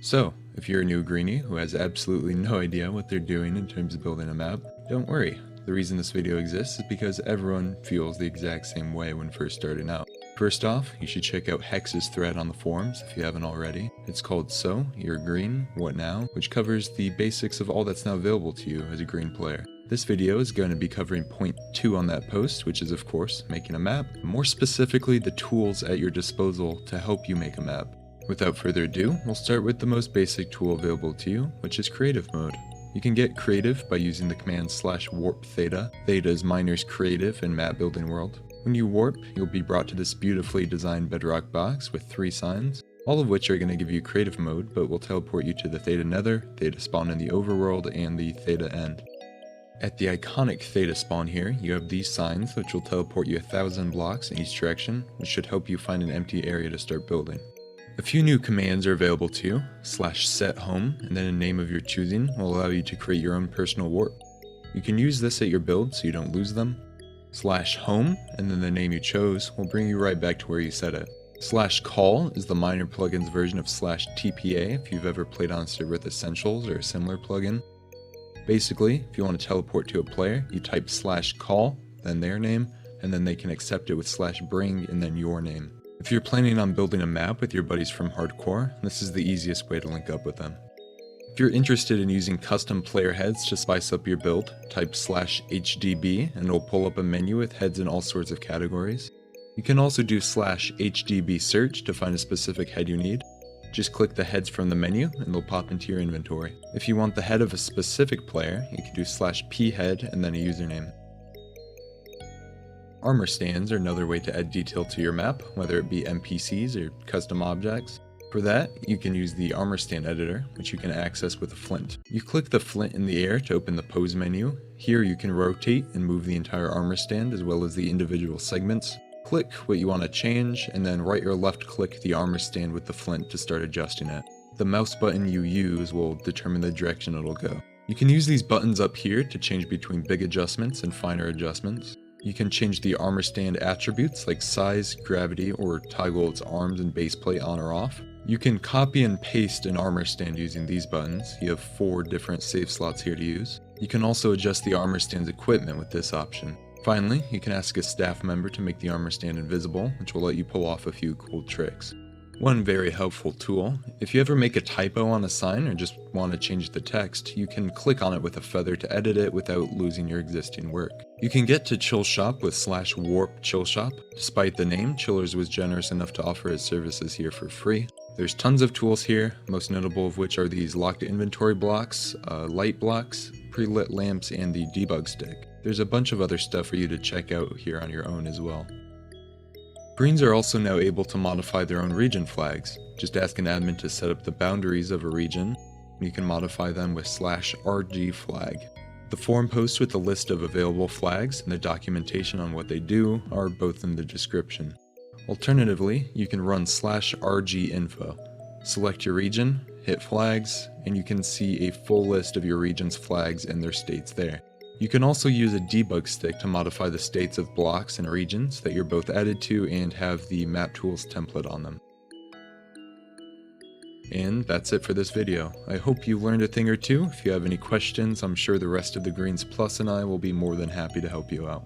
So, if you're a new greenie who has absolutely no idea what they're doing in terms of building a map, don't worry. The reason this video exists is because everyone feels the exact same way when first starting out. First off, you should check out Hex's thread on the forums if you haven't already. It's called So, You're Green, What Now?, which covers the basics of all that's now available to you as a green player. This video is going to be covering point 2 on that post, which is of course making a map, more specifically the tools at your disposal to help you make a map. Without further ado, we'll start with the most basic tool available to you, which is creative mode. You can get creative by using the command /warp theta. Theta is Minr's creative and map building world. When you warp, you'll be brought to this beautifully designed bedrock box with 3 signs, all of which are going to give you creative mode, but will teleport you to the theta nether, theta spawn in the overworld, and the theta end. At the iconic theta spawn here, you have these signs which will teleport you 1,000 blocks in each direction, which should help you find an empty area to start building. A few new commands are available to you. /set_home and then a name of your choosing will allow you to create your own personal warp. You can use this at your build so you don't lose them. /home and then the name you chose will bring you right back to where you set it. /call is the Minr plugin's version of /tpa if you've ever played on server with Essentials or a similar plugin. Basically, if you want to teleport to a player, you type /call, then their name, and then they can accept it with /bring and then your name. If you're planning on building a map with your buddies from Hardcore, this is the easiest way to link up with them. If you're interested in using custom player heads to spice up your build, type /hdb and it'll pull up a menu with heads in all sorts of categories. You can also do /hdb search to find a specific head you need. Just click the heads from the menu and they'll pop into your inventory. If you want the head of a specific player, you can do /phead and then a username. Armor stands are another way to add detail to your map, whether it be NPCs or custom objects. For that, you can use the armor stand editor, which you can access with a flint. You click the flint in the air to open the pose menu. Here you can rotate and move the entire armor stand as well as the individual segments. Click what you want to change, and then right or left click the armor stand with the flint to start adjusting it. The mouse button you use will determine the direction it'll go. You can use these buttons up here to change between big adjustments and finer adjustments. You can change the armor stand attributes like size, gravity, or toggle its arms and base plate on or off. You can copy and paste an armor stand using these buttons. You have 4 different save slots here to use. You can also adjust the armor stand's equipment with this option. Finally, you can ask a staff member to make the armor stand invisible, which will let you pull off a few cool tricks. One very helpful tool, if you ever make a typo on a sign or just want to change the text, you can click on it with a feather to edit it without losing your existing work. You can get to chillshop with /warp chillshop. Despite the name, Chillers was generous enough to offer its services here for free. There's tons of tools here, most notable of which are these locked inventory blocks, light blocks, pre-lit lamps, and the debug stick. There's a bunch of other stuff for you to check out here on your own as well. Greens are also now able to modify their own region flags. Just ask an admin to set up the boundaries of a region, and you can modify them with /rg flag. The forum post with the list of available flags and the documentation on what they do are both in the description. Alternatively, you can run /rg info. Select your region, hit flags, and you can see a full list of your region's flags and their states there. You can also use a debug stick to modify the states of blocks and regions that you're both added to and have the map tools template on them. And that's it for this video. I hope you learned a thing or two. If you have any questions, I'm sure the rest of the Greens Plus and I will be more than happy to help you out.